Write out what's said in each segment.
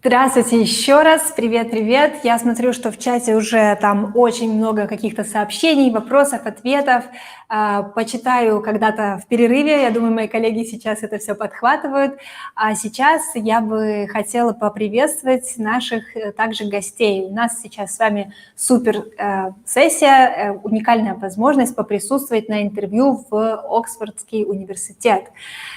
Здравствуйте еще раз, привет-привет. Я смотрю, что в чате уже там очень много каких-то сообщений, вопросов, ответов. Почитаю когда-то в перерыве, я думаю, мои коллеги сейчас это все подхватывают. А сейчас я бы хотела поприветствовать наших также гостей. У нас сейчас с вами супер сессия, уникальная возможность поприсутствовать на интервью в Оксфордский университет.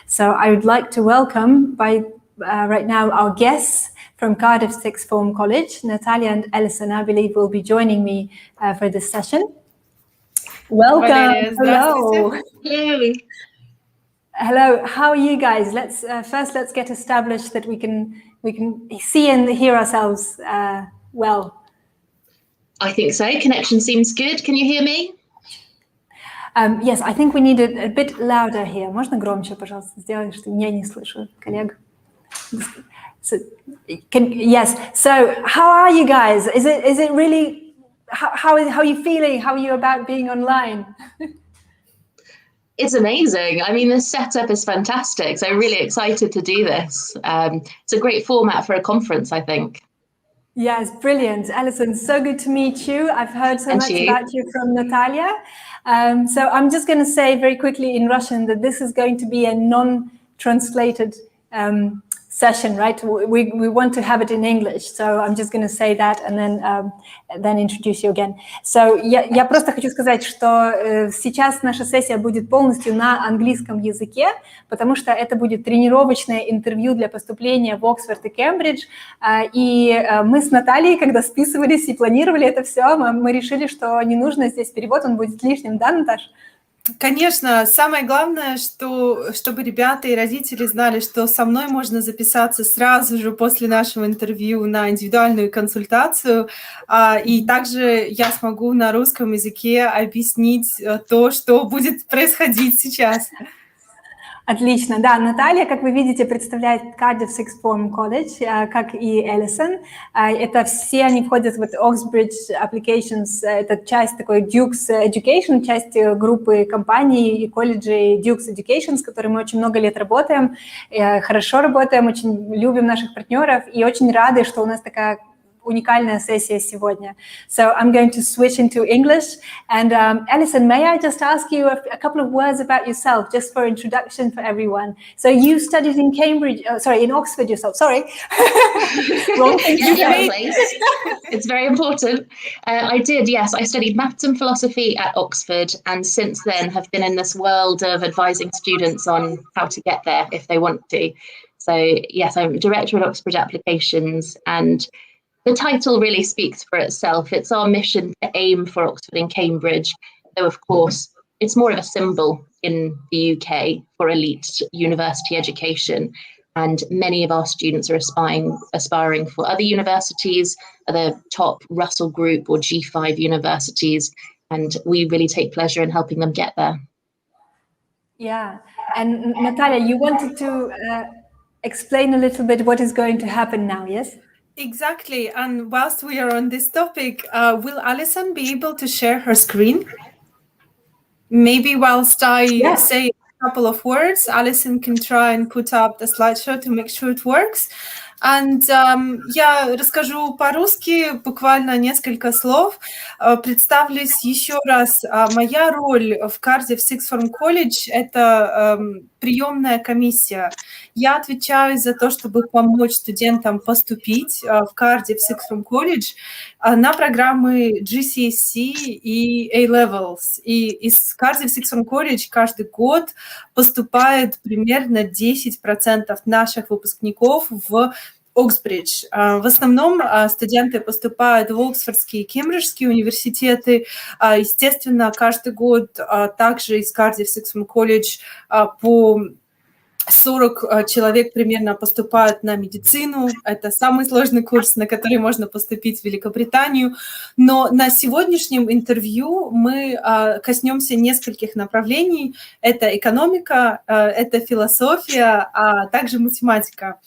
So I would like to welcome right now our guests from Cardiff Sixth Form College. Natalia and Alison, I believe, will be joining me for this session. Welcome. Hello. Hello. How are you guys? Let's get established that we can see and hear ourselves well. I think so. Connection seems good. Can you hear me? Yes, I think we need it a bit louder here. Можно громче, пожалуйста, сделать, что я не слышу коллег. Yes. So, how are you guys? Is it really? How are you feeling? How are you about being online? It's amazing. I mean, the setup is fantastic. So, really excited to do this. It's a great format for a conference, I think. Yes, brilliant, Alison. So good to meet you. I've heard so much about you from Natalia. So, I'm just going to say very quickly in Russian that this is going to be a non-translated session, right? We want to have it in English, so I'm just going to say that and then introduce you again. So я просто хочу сказать, что сейчас наша сессия будет полностью на английском языке, потому что это будет тренировочное интервью для поступления в Оксфорд и Кембридж. И мы с Натальей, когда списывались и планировали это все, мы решили, что не нужно здесь перевод, он будет лишним, да, Наташ? Конечно, самое главное, чтобы ребята и родители знали, что со мной можно записаться сразу же после нашего интервью на индивидуальную консультацию, и также я смогу на русском языке объяснить то, что будет происходить сейчас. Отлично, да, Наталья, как вы видите, представляет Cardiff Sixth Form College, как и Alison. Это все они входят в Оксбридж Applications, это часть такой Duke's Education, часть группы компаний и колледжей Duke's Education, с которыми мы очень много лет работаем, хорошо работаем, очень любим наших партнеров и очень рады, что у нас такая уникальная сессия сегодня. So I'm going to switch into English. And Alison, may I just ask you a couple of words about yourself, just for introduction for everyone? So you studied in Cambridge, in Oxford yourself. Sorry. Wrong thing to say. It's very important. I did, yes. I studied maths and philosophy at Oxford, and since then have been in this world of advising students on how to get there if they want to. So yes, I'm director at Oxbridge Applications, and the title really speaks for itself. It's our mission to aim for Oxford and Cambridge, though of course it's more of a symbol in the UK for elite university education. And many of our students are aspiring for other universities, other top Russell Group or G5 universities, and we really take pleasure in helping them get there. Yeah, and Natalia, you wanted to explain a little bit what is going to happen now, yes? Exactly, and whilst we are on this topic, will Alison be able to share her screen? Maybe whilst I say a couple of words, Alison can try and put up the slideshow to make sure it works. And я расскажу по-русски буквально несколько слов. Представлюсь еще раз. Моя роль в Cardiff Sixth Form College – это приемная комиссия. Я отвечаю за то, чтобы помочь студентам поступить в Cardiff Sixth Form College на программы GCSE и A-Levels. И из Cardiff Sixth Form College каждый год поступает примерно 10% наших выпускников в Оксбридж. В основном студенты поступают в Оксфордские и Кембриджские университеты. Естественно, каждый год также из Cardiff Sixth Form College по 40 человек примерно поступают на медицину. Это самый сложный курс, на который можно поступить в Великобританию. Но на сегодняшнем интервью мы коснемся нескольких направлений. Это экономика, это философия, а также математика.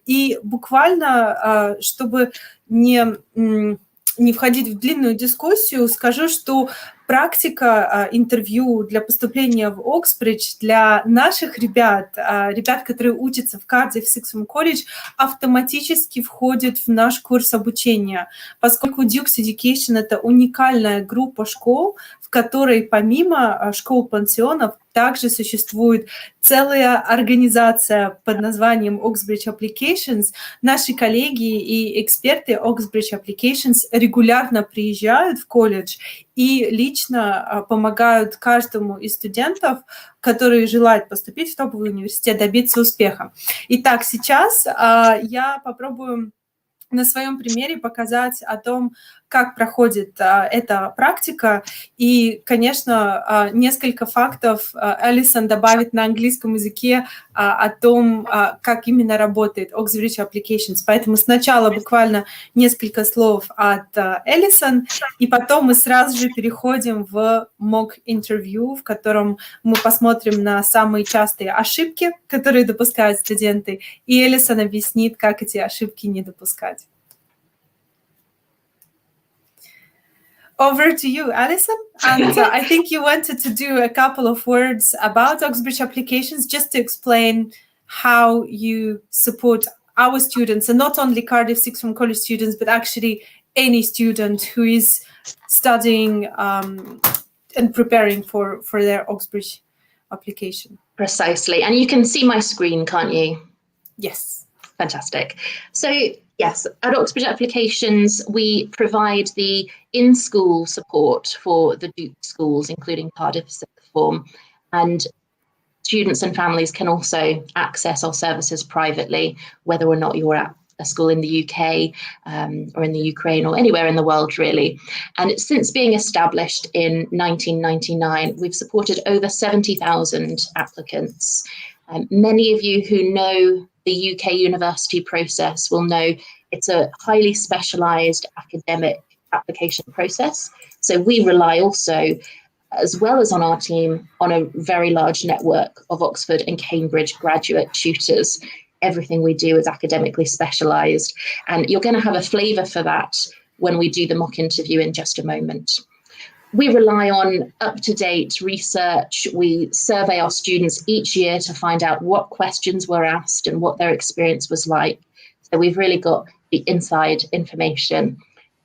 И буквально, чтобы не входить в длинную дискуссию, скажу, что практика интервью для поступления в Оксбридж для наших ребят, которые учатся в Cardiff Sixth College, автоматически входит в наш курс обучения, поскольку Duke's Education — это уникальная группа школ, в которой помимо школ-пансионов также существует целая организация под названием Оксбридж Applications. Наши коллеги и эксперты Оксбридж Applications регулярно приезжают в колледж и лично помогают каждому из студентов, который желает поступить в топовый университет, добиться успеха. Итак, сейчас я попробую на своем примере показать о том, как проходит эта практика. И, конечно, несколько фактов Алисон добавит на английском языке о том, как именно работает Оксбридж Applications. Поэтому сначала буквально несколько слов от Алисон, и потом мы сразу же переходим в mock-интервью, в котором мы посмотрим на самые частые ошибки, которые допускают студенты, и Алисон объяснит, как эти ошибки не допускать. Over to you, Alison. And I think you wanted to do a couple of words about Oxbridge Applications just to explain how you support our students, and not only Cardiff Sixth Form College students, but actually any student who is studying and preparing for their Oxbridge application. Precisely. And you can see my screen, can't you? Yes. Fantastic. So, yes, at Oxbridge Applications, we provide the in-school support for the Duke schools, including Cardiff Sixth Form, and students and families can also access our services privately, whether or not you're at a school in the UK or in the Ukraine or anywhere in the world, really. And since being established in 1999, we've supported over 70,000 applicants. Many of you who know the UK university process will know it's a highly specialised academic application process. So we rely also, as well as on our team, on a very large network of Oxford and Cambridge graduate tutors. Everything we do is academically specialised, and you're going to have a flavour for that when we do the mock interview in just a moment. We rely on up-to-date research. We survey our students each year to find out what questions were asked and what their experience was like. So we've really got the inside information.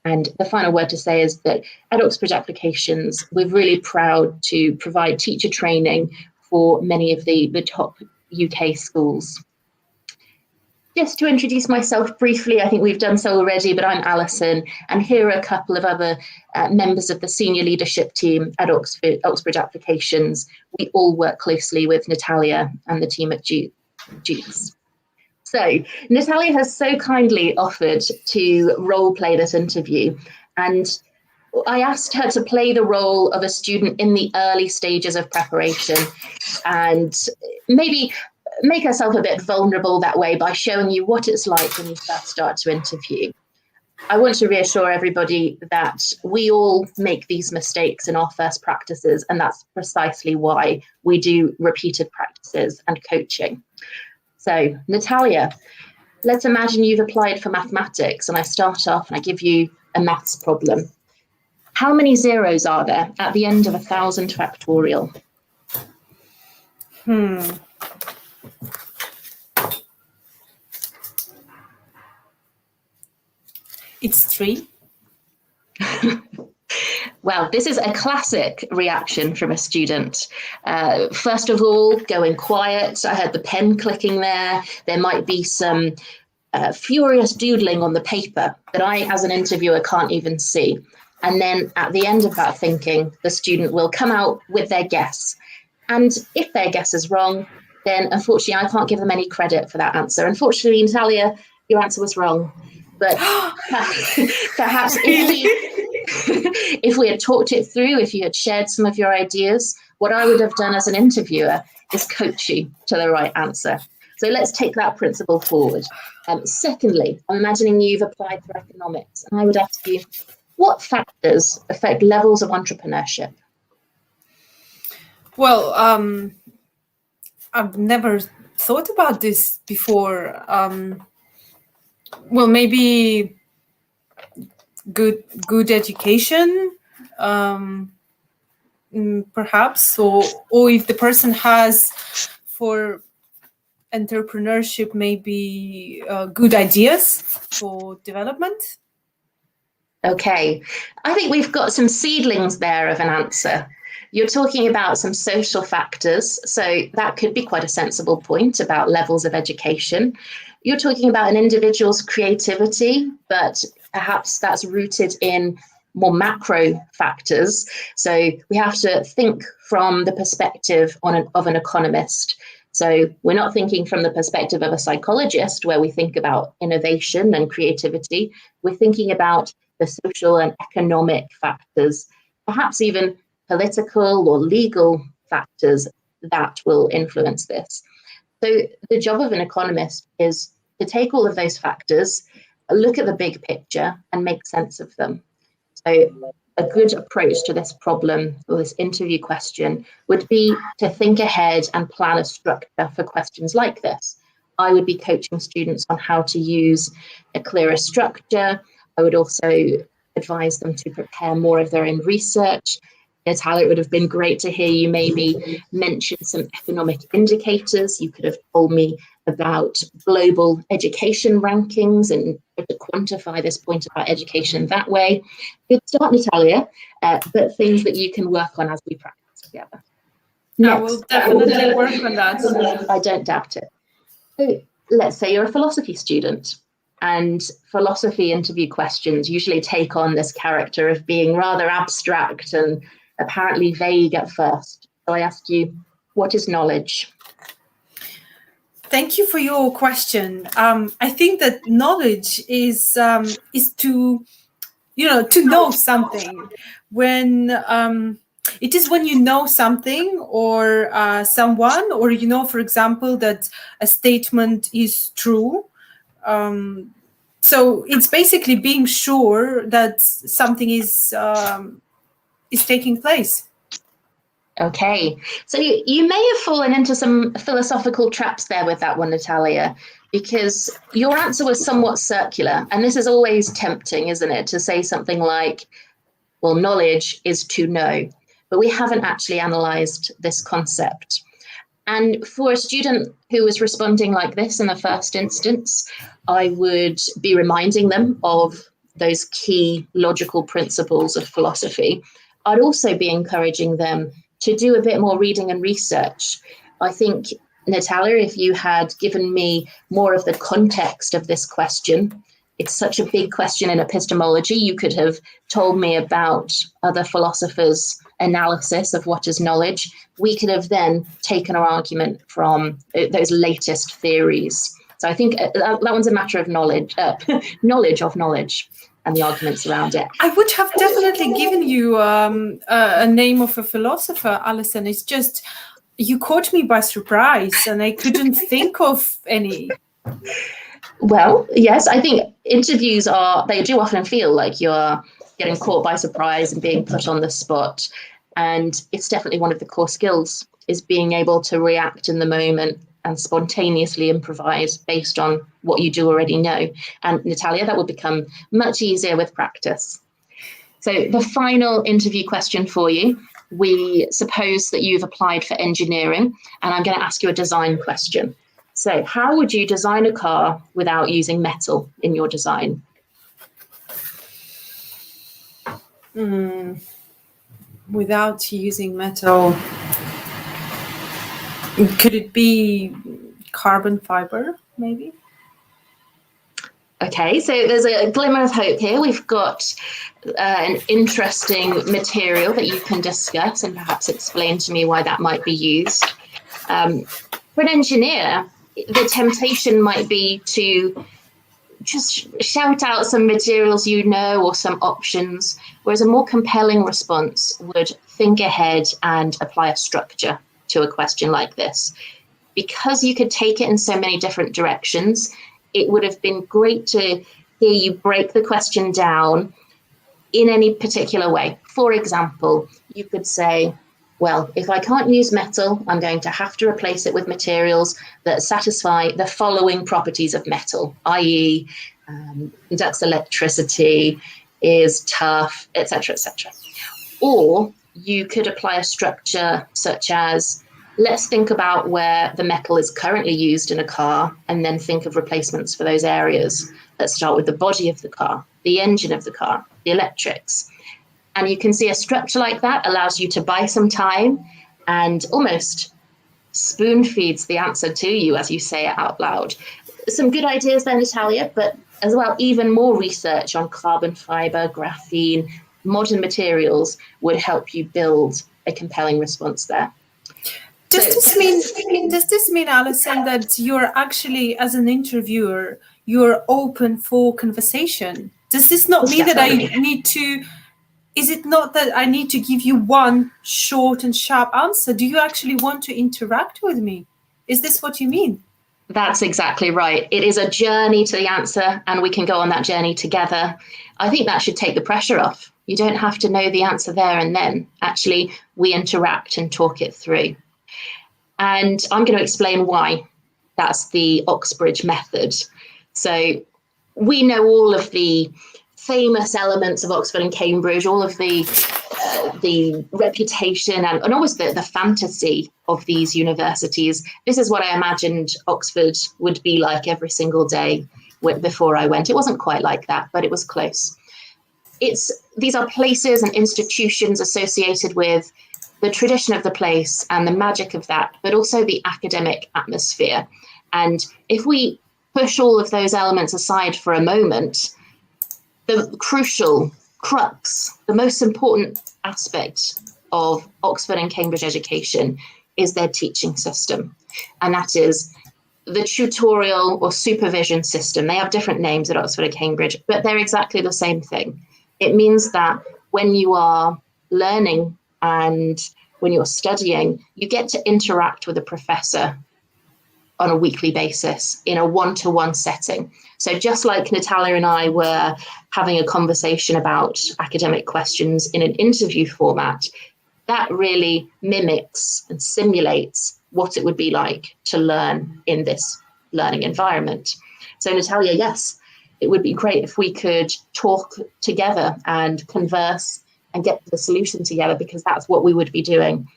And the final word to say is that at Oxbridge Applications, we're really proud to provide teacher training for many of the top UK schools. Just to introduce myself briefly, I think we've done so already, but I'm Alison, and here are a couple of other members of the senior leadership team at Oxbridge Applications. We all work closely with Natalia and the team at Duke's. So Natalia has so kindly offered to role play this interview, and I asked her to play the role of a student in the early stages of preparation and maybe make herself a bit vulnerable that way by showing you what it's like when you first start to interview. I want to reassure everybody that we all make these mistakes in our first practices, and that's precisely why we do repeated practices and coaching. So, Natalia, let's imagine you've applied for mathematics, and I start off and I give you a maths problem. How many zeros are there at the end of 1,000 factorial? It's 3. Well, this is a classic reaction from a student. First of all, going quiet. I heard the pen clicking there. There might be some furious doodling on the paper that I, as an interviewer, can't even see. And then at the end of that thinking, the student will come out with their guess. And if their guess is wrong, then unfortunately, I can't give them any credit for that answer. Unfortunately, Natalia, your answer was wrong. But perhaps if we had talked it through, if you had shared some of your ideas, what I would have done as an interviewer is coach you to the right answer. So let's take that principle forward. Secondly, I'm imagining you've applied for economics, and I would ask you, what factors affect levels of entrepreneurship? Well, I've never thought about this before. Well, maybe good education, perhaps, or if the person has for entrepreneurship maybe good ideas for development? Okay, I think we've got some seedlings there of an answer. You're talking about some social factors, so that could be quite a sensible point about levels of education. You're talking about an individual's creativity, but perhaps that's rooted in more macro factors. So we have to think from the perspective of an economist. So we're not thinking from the perspective of a psychologist, where we think about innovation and creativity. We're thinking about the social and economic factors, perhaps even political or legal factors that will influence this. So the job of an economist is to take all of those factors, look at the big picture and make sense of them. So a good approach to this problem or this interview question would be to think ahead and plan a structure for questions like this. I would be coaching students on how to use a clearer structure. I would also advise them to prepare more of their own research. Natalia, it would have been great to hear you maybe mention some economic indicators. You could have told me about global education rankings and to quantify this point about education that way. Good start, Natalia, but things that you can work on as we practice together. Next, I will definitely work on that. I don't doubt it. So let's say you're a philosophy student, and philosophy interview questions usually take on this character of being rather abstract and apparently vague at first. So I ask you, what is knowledge? Thank you for your question. I think that knowledge is to know something. When it is when you know something or someone, or for example, that a statement is true. So it's basically being sure that something is taking place. Okay, so you may have fallen into some philosophical traps there with that one, Natalia, because your answer was somewhat circular, and this is always tempting, isn't it, to say something like, well, knowledge is to know, but we haven't actually analysed this concept. And for a student who was responding like this in the first instance, I would be reminding them of those key logical principles of philosophy. I'd also be encouraging them to do a bit more reading and research. I think, Natalia, if you had given me more of the context of this question, it's such a big question in epistemology, you could have told me about other philosophers' analysis of what is knowledge. We could have then taken our argument from those latest theories. So I think that one's a matter of knowledge, knowledge of knowledge, and the arguments around it. I would have definitely given you a name of a philosopher, Alison. It's just you caught me by surprise and I couldn't think of any. Well, yes, I think interviews they do often feel like you're getting caught by surprise and being put on the spot. And it's definitely one of the core skills, is being able to react in the moment and spontaneously improvise based on what you do already know. And Natalia, that will become much easier with practice. So the final interview question for you, we suppose that you've applied for engineering, and I'm going to ask you a design question. So how would you design a car without using metal in your design? Without using metal, could it be carbon fiber, maybe? Okay, so there's a glimmer of hope here. We've got an interesting material that you can discuss and perhaps explain to me why that might be used. For an engineer, the temptation might be to just shout out some materials or some options, whereas a more compelling response would think ahead and apply a structure to a question like this. Because you could take it in so many different directions, it would have been great to hear you break the question down in any particular way. For example, you could say, well, if I can't use metal, I'm going to have to replace it with materials that satisfy the following properties of metal, i.e. Conducts electricity, is tough, etc., etc. Or you could apply a structure such as, let's think about where the metal is currently used in a car and then think of replacements for those areas. Let's start with the body of the car, the engine of the car, the electrics. And you can see a structure like that allows you to buy some time and almost spoon feeds the answer to you as you say it out loud. Some good ideas there, Natalia, but as well, even more research on carbon fiber, graphene, modern materials would help you build a compelling response there. Does this mean, Alison, that you're actually, as an interviewer, you're open for conversation? Does this not mean that I need to, is it not that I need to give you one short and sharp answer? Do you actually want to interact with me? Is this what you mean? That's exactly right. It is a journey to the answer, and we can go on that journey together. I think that should take the pressure off. You don't have to know the answer there and then. Actually, we interact and talk it through. And I'm going to explain why. That's the Okesbridge method. So we know all of the famous elements of Oxford and Cambridge, all of the reputation and almost the fantasy of these universities. This is what I imagined Oxford would be like every single day before I went. It wasn't quite like that, but it was close. These are places and institutions associated with the tradition of the place and the magic of that, but also the academic atmosphere. And if we push all of those elements aside for a moment, the crucial crux, the most important aspect of Oxford and Cambridge education is their teaching system. And that is the tutorial or supervision system. They have different names at Oxford and Cambridge, but they're exactly the same thing. It means that when you are learning and when you're studying, you get to interact with a professor on a weekly basis in a one-to-one setting. So just like Natalia and I were having a conversation about academic questions in an interview format, that really mimics and simulates what it would be like to learn in this learning environment. So Natalia, yes, it would be great if we could talk together and converse and get the solution together, because that's what we would be doing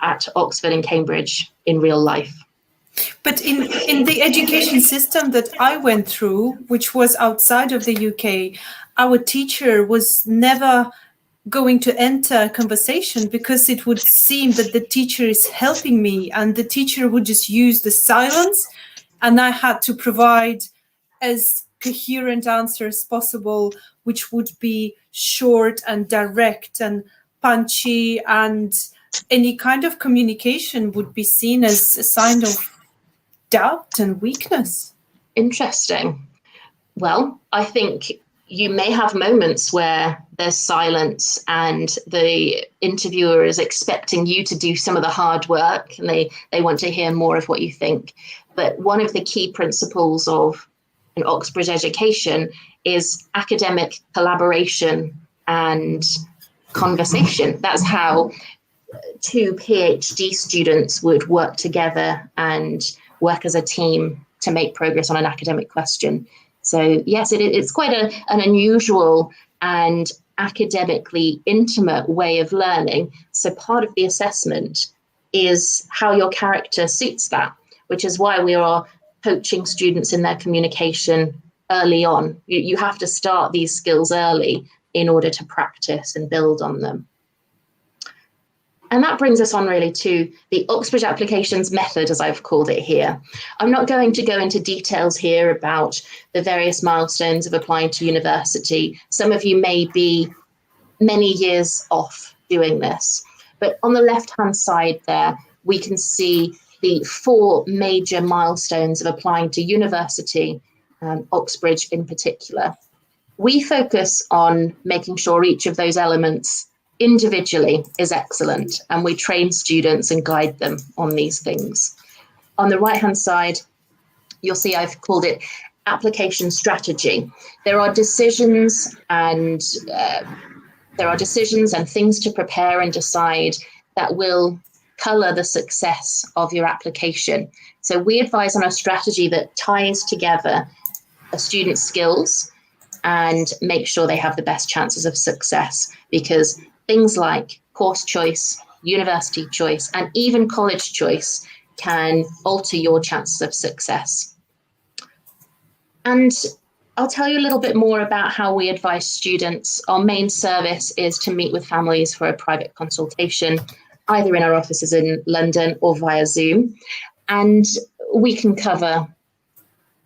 at Oxford and Cambridge in real life. But in the education system that I went through, which was outside of the UK, our teacher was never going to enter a conversation because it would seem that the teacher is helping me, and the teacher would just use the silence, and I had to provide as coherent answer as possible, which would be short and direct and punchy, and any kind of communication would be seen as a sign of doubt and weakness. Interesting. Well, I think you may have moments where there's silence and the interviewer is expecting you to do some of the hard work and they want to hear more of what you think. But one of the key principles of an Oxbridge education is academic collaboration and conversation. That's how two PhD students would work together and work as a team to make progress on an academic question. So yes, it's quite an unusual and academically intimate way of learning. So part of the assessment is how your character suits that, which is why we are coaching students in their communication early on. You have to start these skills early in order to practice and build on them. And that brings us on really to the Oxbridge applications method, as I've called it here. I'm not going to go into details here about the various milestones of applying to university. Some of you may be many years off doing this. But on the left-hand side there, we can see the 4 major milestones of applying to university, Oxbridge in particular. We focus on making sure each of those elements individually is excellent, and we train students and guide them on these things. On the right-hand side, you'll see I've called it application strategy. There are decisions and things to prepare and decide that will colour the success of your application. So we advise on a strategy that ties together a student's skills and make sure they have the best chances of success, because things like course choice, university choice, and even college choice can alter your chances of success. And I'll tell you a little bit more about how we advise students. Our main service is to meet with families for a private consultation, either in our offices in London or via Zoom. And we can cover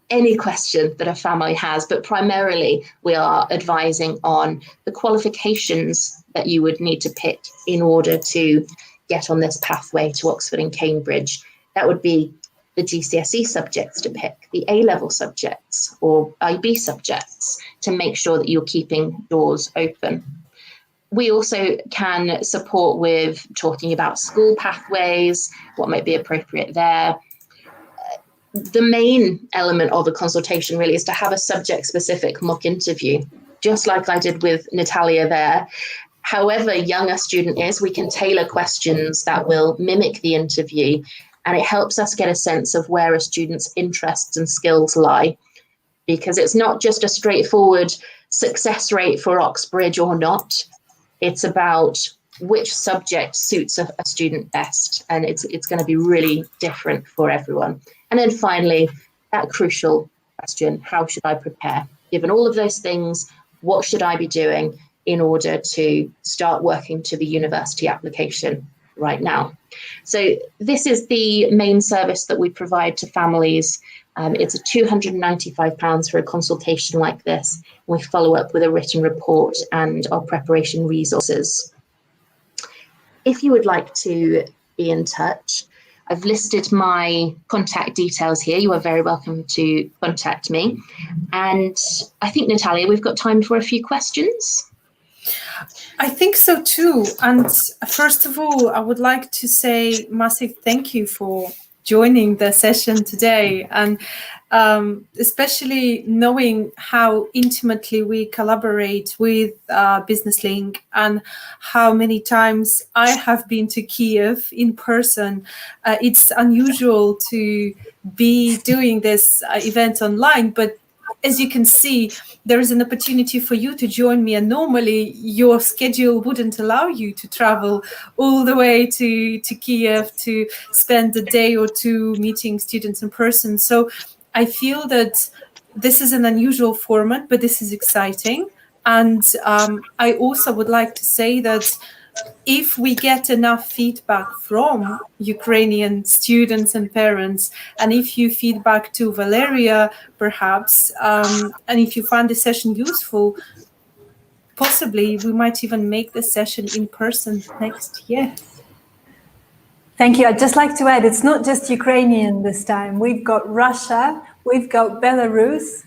any question that a family has, but primarily we are advising on the qualifications that you would need to pick in order to get on this pathway to Oxford and Cambridge. That would be the GCSE subjects to pick, the A-level subjects or IB subjects, to make sure that you're keeping doors open. We also can support with talking about school pathways, what might be appropriate there. The main element of a consultation really is to have a subject-specific mock interview, just like I did with Natalia there. However young a student is, we can tailor questions that will mimic the interview, and it helps us get a sense of where a student's interests and skills lie, because it's not just a straightforward success rate for Oxbridge or not. It's about which subject suits a student best, and it's going to be really different for everyone. And then finally, that crucial question, how should I prepare? Given all of those things, what should I be doing in order to start working to the university application right now? So this is the main service that we provide to families. It's a £295 for a consultation like this. We follow up with a written report and our preparation resources. If you would like to be in touch, I've listed my contact details here. You are very welcome to contact me. And I think, Natalia, we've got time for a few questions. I think so too. And first of all, I would like to say massive thank you for joining the session today, and especially knowing how intimately we collaborate with Business Link, and how many times I have been to Kiev in person. It's unusual to be doing this event online, but as you can see, there is an opportunity for you to join me, and normally your schedule wouldn't allow you to travel all the way to Kiev to spend a day or two meeting students in person. So I feel that this is an unusual format, but this is exciting. And I also would like to say that if we get enough feedback from Ukrainian students and parents, and if you feedback to Valeria, perhaps, and if you find the session useful, possibly we might even make the session in person next year. Thank you. I'd just like to add, it's not just Ukrainian this time. We've got Russia, we've got Belarus,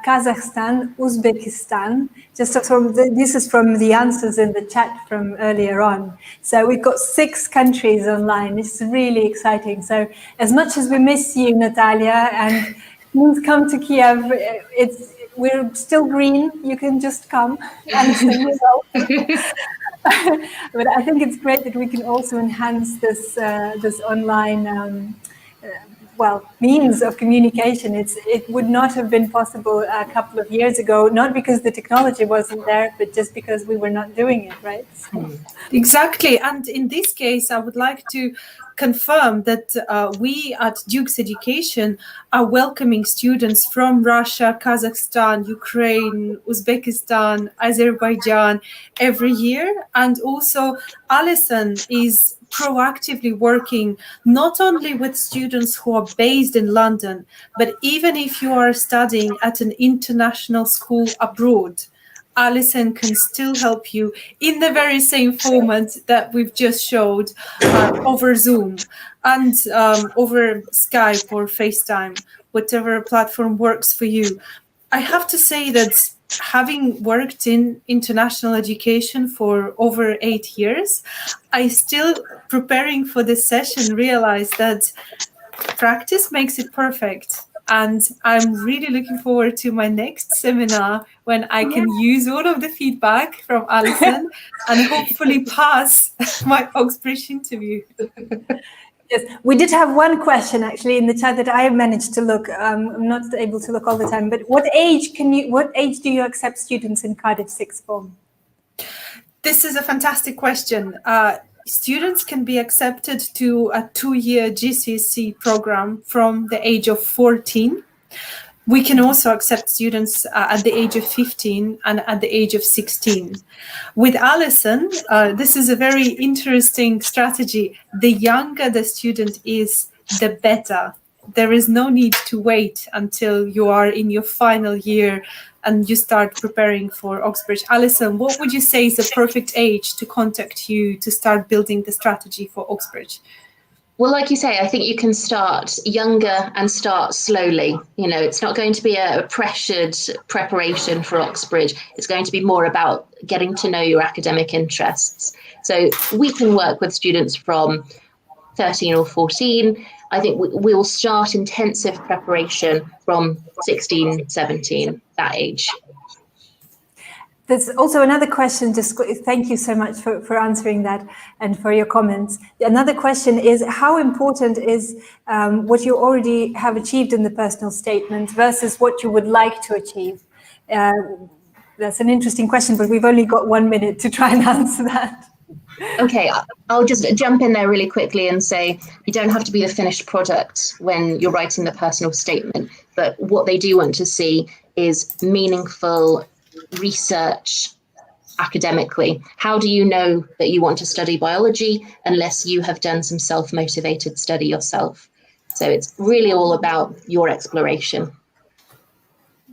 Kazakhstan, Uzbekistan. This is from the answers in the chat from earlier on. So we've got 6 countries online. It's really exciting. So as much as we miss you, Natalia, and please come to Kiev, we're still green. You can just come. But I think it's great that we can also enhance this online means of communication. It would not have been possible a couple of years ago, not because the technology wasn't there, but just because we were not doing it, right? So. Exactly. And in this case, I would like to confirm that we at Duke's Education are welcoming students from Russia, Kazakhstan, Ukraine, Uzbekistan, Azerbaijan every year. And also Alison is proactively working not only with students who are based in London, but even if you are studying at an international school abroad, Alison can still help you in the very same format that we've just showed over Zoom and over Skype or FaceTime, whatever platform works for you. I have to say that having worked in international education for over 8 years, I still, preparing for this session, realized that practice makes it perfect. And I'm really looking forward to my next seminar when I can use all of the feedback from Alison and hopefully pass my Okсбридж interview. Yes, we did have one question actually in the chat that I managed to look. I'm not able to look all the time, but what age do you accept students in Cardiff Sixth Form? this is a fantastic question. Students can be accepted to a 2-year GCSE program from the age of 14. We can also accept students at the age of 15 and at the age of 16. With Alison, this is a very interesting strategy. The younger the student is, the better. There is no need to wait until you are in your final year and you start preparing for Oksbridge. Alison, what would you say is the perfect age to contact you to start building the strategy for Oksbridge? Well, like you say, I think you can start younger and start slowly. You know, it's not going to be a pressured preparation for Oksbridge. It's going to be more about getting to know your academic interests. So we can work with students from 13 or 14. I think we will start intensive preparation from 16, 17, that age. There's also another question, just thank you so much for answering that and for your comments. Another question is, how important is what you already have achieved in the personal statement versus what you would like to achieve? That's an interesting question, but we've only got 1 minute to try and answer that. Okay, I'll just jump in there really quickly and say you don't have to be the finished product when you're writing the personal statement, but what they do want to see is meaningful research academically. How do you know that you want to study biology unless you have done some self-motivated study yourself? So it's really all about your exploration.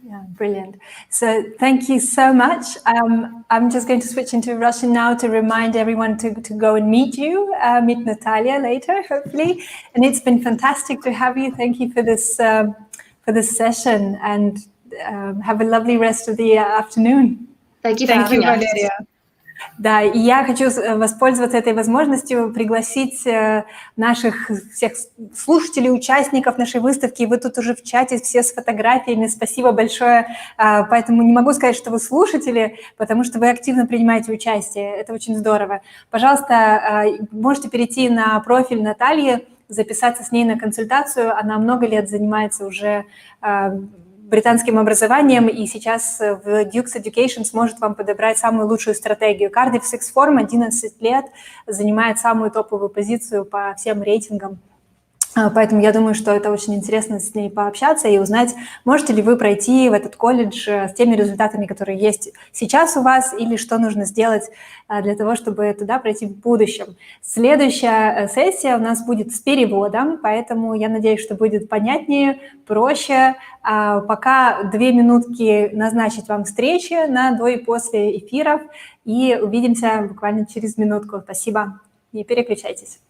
Yeah, brilliant. So thank you so much. I'm just going to switch into Russian now to remind everyone to go and meet you, meet Natalia later, hopefully. And it's been fantastic to have you. Thank you for this session, and have a lovely rest of the afternoon. Thank you for having us. Valeria. Да, и я хочу воспользоваться этой возможностью, пригласить наших всех слушателей, участников нашей выставки. Вы тут уже в чате все с фотографиями. Спасибо большое. Поэтому не могу сказать, что вы слушатели, потому что вы активно принимаете участие. Это очень здорово. Пожалуйста, можете перейти на профиль Натальи, записаться с ней на консультацию. Она много лет занимается уже британским образованием, и сейчас в Duke's Education сможет вам подобрать самую лучшую стратегию. Cardiff Sixth Form 11 лет занимает самую топовую позицию по всем рейтингам. Поэтому я думаю, что это очень интересно с ней пообщаться и узнать, можете ли вы пройти в этот колледж с теми результатами, которые есть сейчас у вас, или что нужно сделать для того, чтобы туда пройти в будущем. Следующая сессия у нас будет с переводом, поэтому я надеюсь, что будет понятнее, проще. Пока 2 минутки назначить вам встречи на до и после эфиров, и увидимся буквально через минутку. Спасибо. Не переключайтесь.